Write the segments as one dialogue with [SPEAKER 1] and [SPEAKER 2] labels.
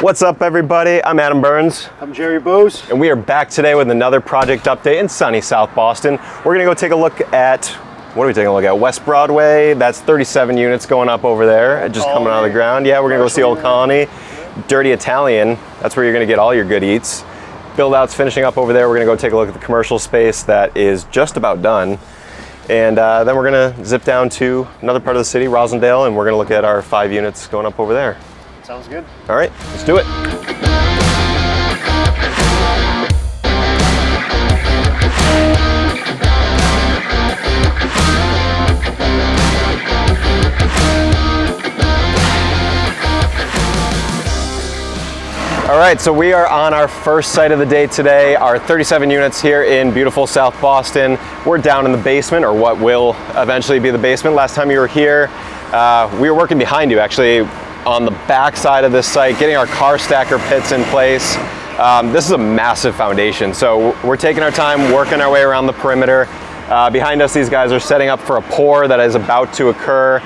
[SPEAKER 1] What's up, everybody? I'm Adam Burns.
[SPEAKER 2] I'm Jerry Bose.
[SPEAKER 1] And we are back today with another project update in sunny South Boston. We're gonna go take a look at, what are we taking a look at? West Broadway. That's 37 units going up over there, just coming out of the ground. Yeah, we're gonna go see Old Colony. Dirty Italian, that's where you're gonna get all your good eats. Build out's finishing up over there. We're gonna go take a look at the commercial space that is just about done. And then we're gonna zip down to another part of the city, Rosendale, and we're gonna look at our 5 units going up over there.
[SPEAKER 2] Sounds good.
[SPEAKER 1] All right, let's do it. All right, so we are on our first site of the day today, our 37 units here in beautiful South Boston. We're down in the basement, or what will eventually be the basement. Last time you were here, we were working behind you, actually, on the back side of this site, getting our car stacker pits in place. This is a massive foundation, so we're taking our time, working our way around the perimeter. Behind us, these guys are setting up for a pour that is about to occur.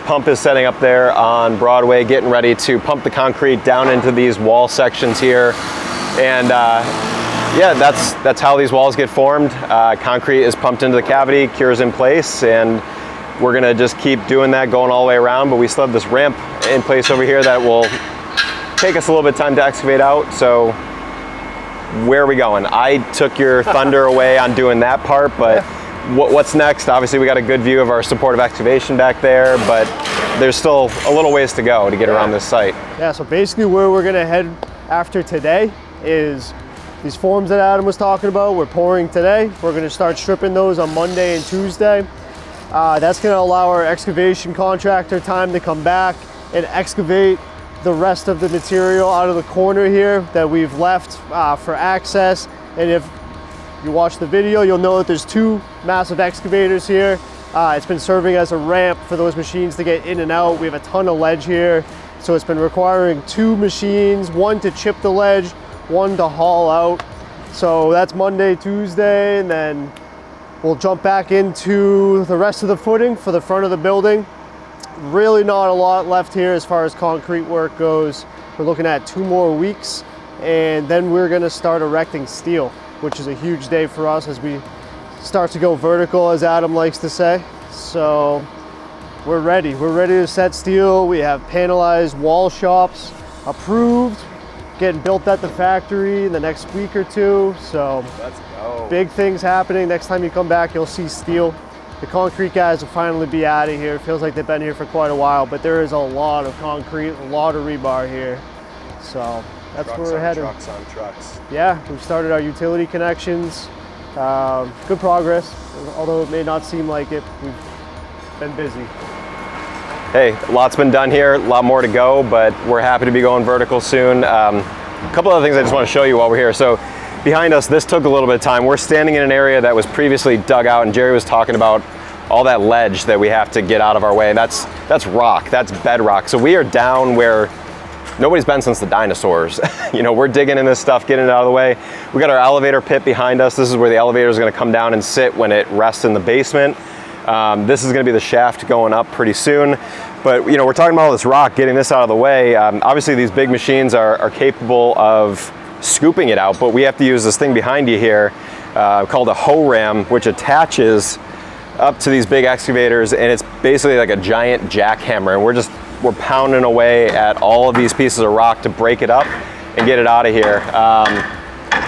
[SPEAKER 1] Pump is setting up there on Broadway, getting ready to pump the concrete down into these wall sections here. And yeah, that's how these walls get formed. Concrete is pumped into the cavity, cures in place, and we're gonna just keep doing that, going all the way around, but we still have this ramp in place over here that will take us a little bit of time to excavate out. So where are we going? I took your thunder away on doing that part, but what's next? Obviously we got a good view of our supportive excavation back there, but there's still a little ways to go to get around this site.
[SPEAKER 2] Yeah, so basically where we're gonna head after today is these forms that Adam was talking about. We're pouring today. We're gonna start stripping those on Monday and Tuesday. That's going to allow our excavation contractor time to come back and excavate the rest of the material out of the corner here that we've left for access. And if you watch the video, you'll know that there's 2 massive excavators here. It's been serving as a ramp for those machines to get in and out. We have a ton of ledge here, so it's been requiring 2 machines, one to chip the ledge, one to haul out. So that's Monday, Tuesday, and then we'll jump back into the rest of the footing for the front of the building. Really not a lot left here as far as concrete work goes. We're looking at 2 more weeks, and then we're gonna start erecting steel, which is a huge day for us as we start to go vertical, as Adam likes to say. So we're ready. We're ready to set steel. We have panelized wall shops approved, getting built at the factory in the next week or 2. So let's go. Big things happening. Next time you come back, you'll see steel. The concrete guys will finally be out of here. It feels like they've been here for quite a while, but there is a lot of concrete, a lot of rebar here. So that's where we're headed.
[SPEAKER 1] Trucks on trucks.
[SPEAKER 2] Yeah, we've started our utility connections. Good progress, although it may not seem like it. We've been busy.
[SPEAKER 1] Hey, a lot's been done here, a lot more to go, but we're happy to be going vertical soon. A couple other things I just want to show you while we're here. So behind us, this took a little bit of time. We're standing in an area that was previously dug out, and Jerry was talking about all that ledge that we have to get out of our way. And that's rock, that's bedrock. So we are down where nobody's been since the dinosaurs. You know, we're digging in this stuff, getting it out of the way. We got our elevator pit behind us. This is where the elevator is going to come down and sit when it rests in the basement. This is going to be the shaft going up pretty soon. But you know, we're talking about all this rock, getting this out of the way. Obviously these big machines are capable of scooping it out, but we have to use this thing behind you here called a hoe ram, which attaches up to these big excavators, and it's basically like a giant jackhammer, and we're pounding away at all of these pieces of rock to break it up and get it out of here.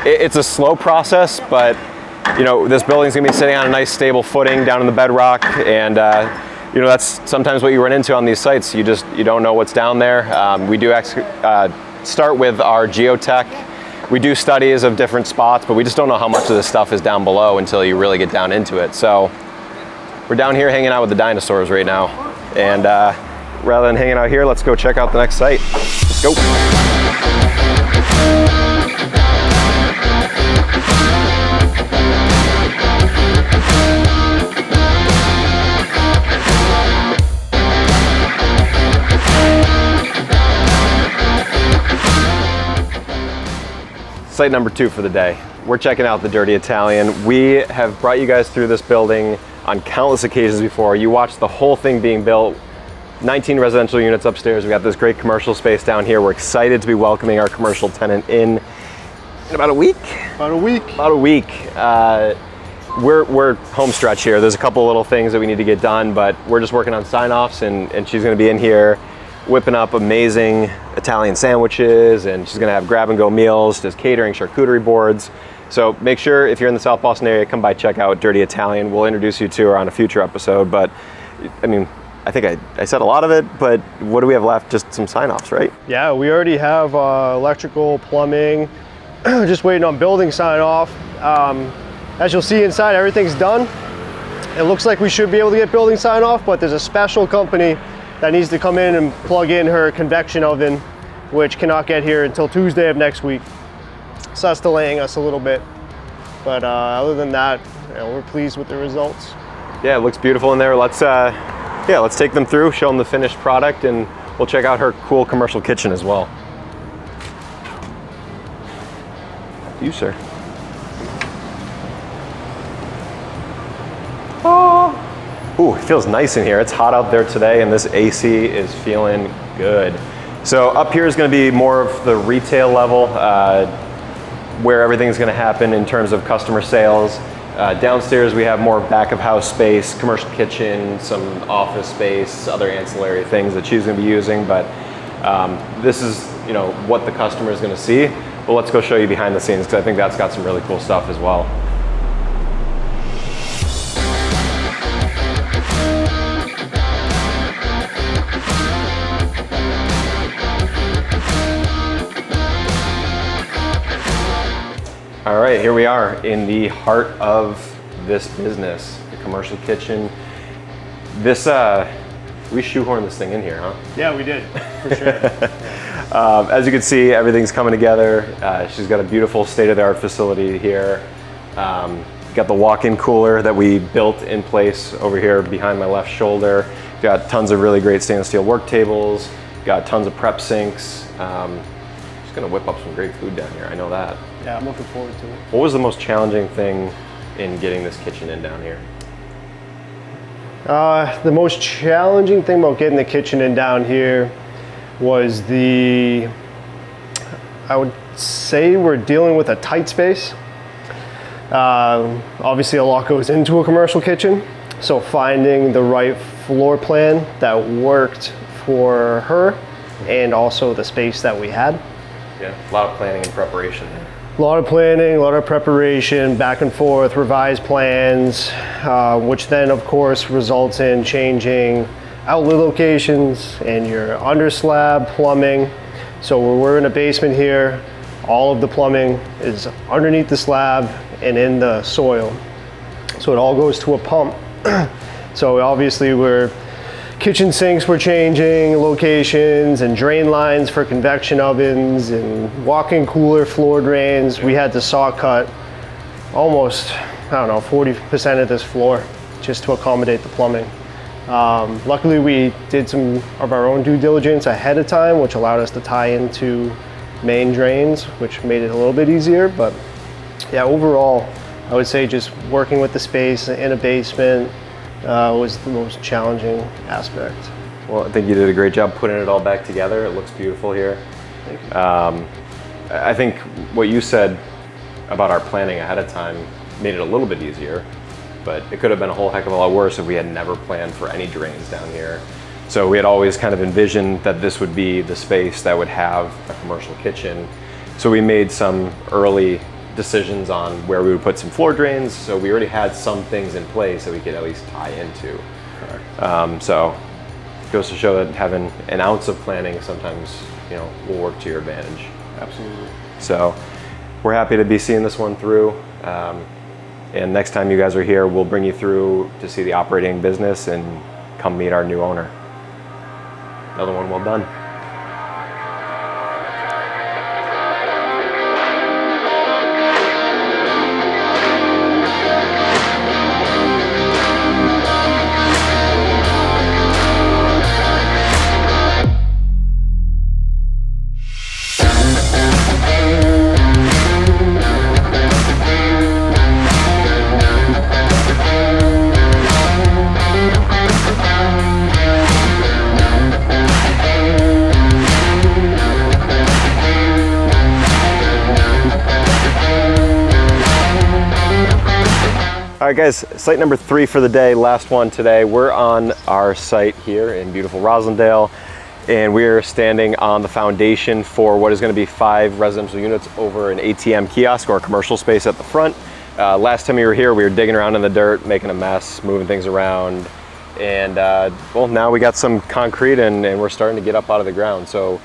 [SPEAKER 1] It's a slow process, but you know, this building's gonna be sitting on a nice stable footing down in the bedrock, and you know, that's sometimes what you run into on these sites. You don't know what's down there. We do start with our geotech. We do studies of different spots, but we just don't know how much of this stuff is down below until you really get down into it. So we're down here hanging out with the dinosaurs right now. And rather than hanging out here, let's go check out the next site. Let's go. Site number 2 for the day. We're checking out the Dirty Italian. We have brought you guys through this building on countless occasions before. You watched the whole thing being built 19 residential units upstairs. We got this great commercial space down here. We're excited to be welcoming our commercial tenant in about a week.
[SPEAKER 2] About a week.
[SPEAKER 1] About a week. We're home stretch here. There's a couple little things that we need to get done, but we're just working on sign-offs, and she's going to be in here whipping up amazing Italian sandwiches, and she's going to have grab-and-go meals, just catering, charcuterie boards. So make sure if you're in the South Boston area, come by, check out Dirty Italian. We'll introduce you to her on a future episode, but I mean, I think I said a lot of it, but what do we have left? Just some sign-offs, right?
[SPEAKER 2] Yeah, we already have electrical, plumbing, just waiting on building sign-off. As you'll see inside, everything's done. It looks like we should be able to get building sign-off, but there's a special company that needs to come in and plug in her convection oven, which cannot get here until Tuesday of next week. So that's delaying us a little bit. But other than that, we're pleased with the results.
[SPEAKER 1] Yeah, it looks beautiful in there. Let's take them through, show them the finished product, and we'll check out her cool commercial kitchen as well. You, sir. Oh. Ooh, it feels nice in here. It's hot out there today, and this AC is feeling good. So up here is going to be more of the retail level, where everything's going to happen in terms of customer sales. Downstairs we have more back of house space, commercial kitchen, some office space, other ancillary things that she's going to be using. But this is, what the customer is going to see. But let's go show you behind the scenes, because I think that's got some really cool stuff as well. All right, here we are in the heart of this business, the commercial kitchen. This, we shoehorned this thing in here, huh?
[SPEAKER 2] Yeah, we did, for sure.
[SPEAKER 1] As you can see, everything's coming together. She's got a beautiful state-of-the-art facility here. Got the walk-in cooler that we built in place over here behind my left shoulder. Got tons of really great stainless steel work tables. Got tons of prep sinks. She's gonna whip up some great food down here, I know that.
[SPEAKER 2] Yeah, I'm looking forward to it.
[SPEAKER 1] What was the most challenging thing in getting this kitchen in down here?
[SPEAKER 2] The most challenging thing about getting the kitchen in down here was I would say we're dealing with a tight space. Obviously a lot goes into a commercial kitchen, so finding the right floor plan that worked for her and also the space that we had.
[SPEAKER 1] Yeah, a lot of planning and preparation there.
[SPEAKER 2] A lot of planning, a lot of preparation, back and forth, revised plans, which then of course results in changing outlet locations and your under slab plumbing. So we're in a basement here. All of the plumbing is underneath the slab and in the soil. So it all goes to a pump. So obviously kitchen sinks were changing locations, and drain lines for convection ovens, and walk-in cooler floor drains. We had to saw cut almost, 40% of this floor just to accommodate the plumbing. Luckily we did some of our own due diligence ahead of time, which allowed us to tie into main drains, which made it a little bit easier. But yeah, overall, I would say just working with the space in a basement was the most challenging aspect.
[SPEAKER 1] Well, I think you did a great job putting it all back together. It looks beautiful here.
[SPEAKER 2] Thank you.
[SPEAKER 1] I think what you said about our planning ahead of time made it a little bit easier, but it could have been a whole heck of a lot worse if we had never planned for any drains down here. So we had always kind of envisioned that this would be the space that would have a commercial kitchen. So we made some early decisions on where we would put some floor drains, so we already had some things in place that we could at least tie into. Correct. So it goes to show that having an ounce of planning sometimes, will work to your advantage.
[SPEAKER 2] Absolutely.
[SPEAKER 1] So we're happy to be seeing this one through. And next time you guys are here, we'll bring you through to see the operating business and come meet our new owner. Another one well done. All right, guys, site number 3 for the day, last one today. We're on our site here in beautiful Roslindale, and we're standing on the foundation for what is going to be 5 residential units over an ATM kiosk or a commercial space at the front. Last time we were here, we were digging around in the dirt, making a mess, moving things around, and well, now we got some concrete and we're starting to get up out of the ground. So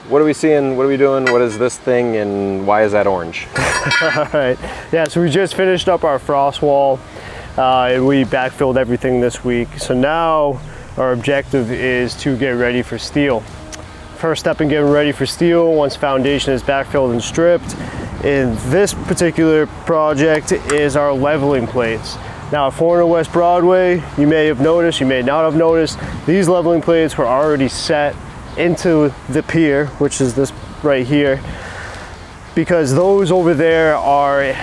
[SPEAKER 1] what are we seeing? What are we doing? What is this thing, and why is that orange?
[SPEAKER 2] All right. Yeah, so we just finished up our frost wall, and we backfilled everything this week. So now our objective is to get ready for steel. First step in getting ready for steel, once foundation is backfilled and stripped, in this particular project is our leveling plates. Now at 400 West Broadway, you may have noticed, you may not have noticed, these leveling plates were already set into the pier, which is this right here, because those over there are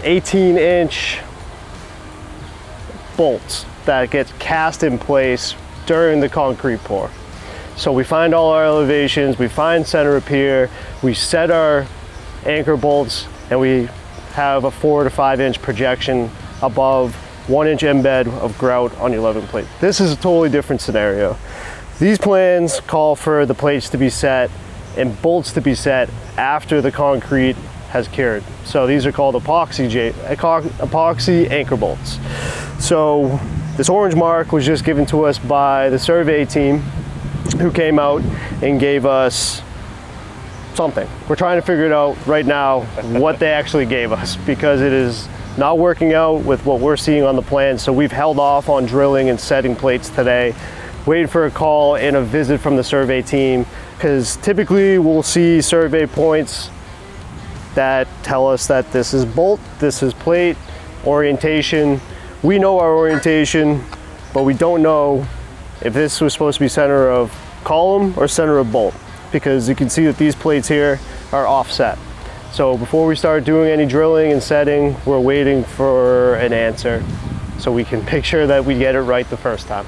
[SPEAKER 2] 18-inch bolts that get cast in place during the concrete pour. So we find all our elevations, we find center of pier, we set our anchor bolts, and we have a 4 to 5 inch projection above 1 inch embed of grout on your leveling plate. This is a totally different scenario. These plans call for the plates to be set and bolts to be set after the concrete has cured. So these are called epoxy anchor bolts. So this orange mark was just given to us by the survey team who came out and gave us something. We're trying to figure it out right now what they actually gave us, because it is not working out with what we're seeing on the plan. So we've held off on drilling and setting plates today, waiting for a call and a visit from the survey team, because typically we'll see survey points that tell us that this is bolt, this is plate, orientation. We know our orientation, but we don't know if this was supposed to be center of column or center of bolt, because you can see that these plates here are offset. So before we start doing any drilling and setting, we're waiting for an answer so we can make sure that we get it right the first time.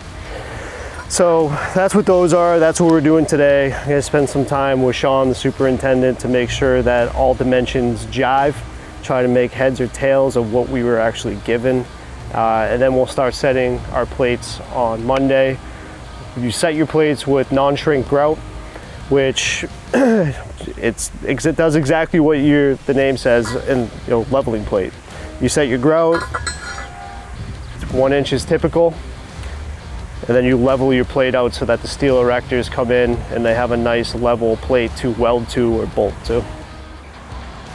[SPEAKER 2] So that's what those are. That's what we're doing today. I'm gonna spend some time with Sean, the superintendent, to make sure that all dimensions jive, try to make heads or tails of what we were actually given. And then we'll start setting our plates on Monday. You set your plates with non-shrink grout, which it does exactly what the name says in leveling plate. You set your grout, 1 inch is typical, and then you level your plate out so that the steel erectors come in and they have a nice level plate to weld to or bolt to.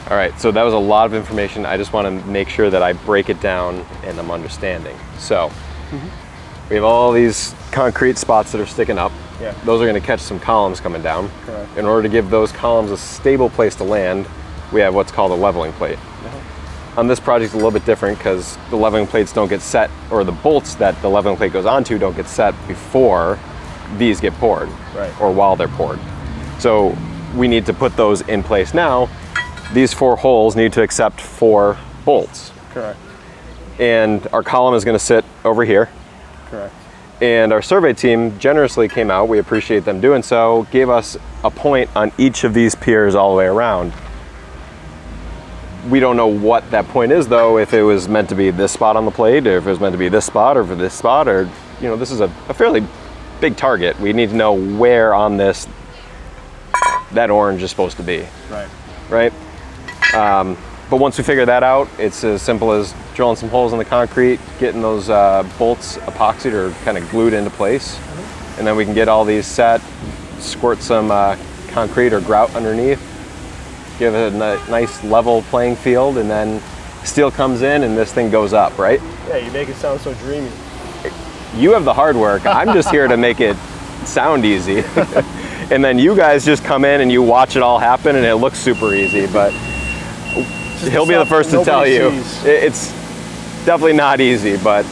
[SPEAKER 1] All right, so that was a lot of information. I just want to make sure that I break it down and I'm understanding. So we have all these concrete spots that are sticking up.
[SPEAKER 2] Yeah.
[SPEAKER 1] Those are going to catch some columns coming down.
[SPEAKER 2] Correct.
[SPEAKER 1] In order to give those columns a stable place to land, we have what's called a leveling plate. On this project, it's a little bit different because the leveling plates don't get set, or the bolts that the leveling plate goes onto don't get set before these get poured,
[SPEAKER 2] right,
[SPEAKER 1] or while they're poured. So we need to put those in place now. These 4 holes need to accept 4 bolts.
[SPEAKER 2] Correct.
[SPEAKER 1] And our column is going to sit over here.
[SPEAKER 2] Correct.
[SPEAKER 1] And our survey team generously came out, we appreciate them doing so, gave us a point on each of these piers all the way around. We don't know what that point is though, if it was meant to be this spot on the plate, or if it was meant to be this spot, or for this spot, or, this is a fairly big target. We need to know where on this that orange is supposed to be. Right? But once we figure that out, it's as simple as drilling some holes in the concrete, getting those bolts epoxied or kind of glued into place, and then we can get all these set, squirt some concrete or grout underneath, give it a nice level playing field, and then steel comes in and this thing goes up, right?
[SPEAKER 2] Yeah, you make it sound so dreamy.
[SPEAKER 1] You have the hard work. I'm just here to make it sound easy. And then you guys just come in and you watch it all happen and it looks super easy, but he'll be the first to tell you. It's definitely not easy, but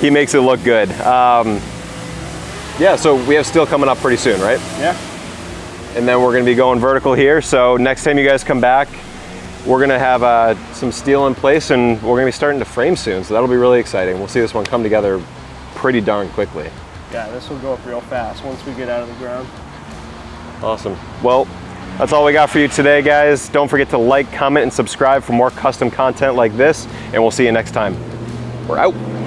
[SPEAKER 1] he makes it look good. Yeah, so we have steel coming up pretty soon, right?
[SPEAKER 2] Yeah.
[SPEAKER 1] And then we're gonna be going vertical here. So next time you guys come back, we're gonna have some steel in place and we're gonna be starting to frame soon. So that'll be really exciting. We'll see this one come together pretty darn quickly.
[SPEAKER 2] Yeah, this will go up real fast once we get out of the ground.
[SPEAKER 1] Awesome. Well, that's all we got for you today, guys. Don't forget to like, comment, and subscribe for more custom content like this, and we'll see you next time. We're out.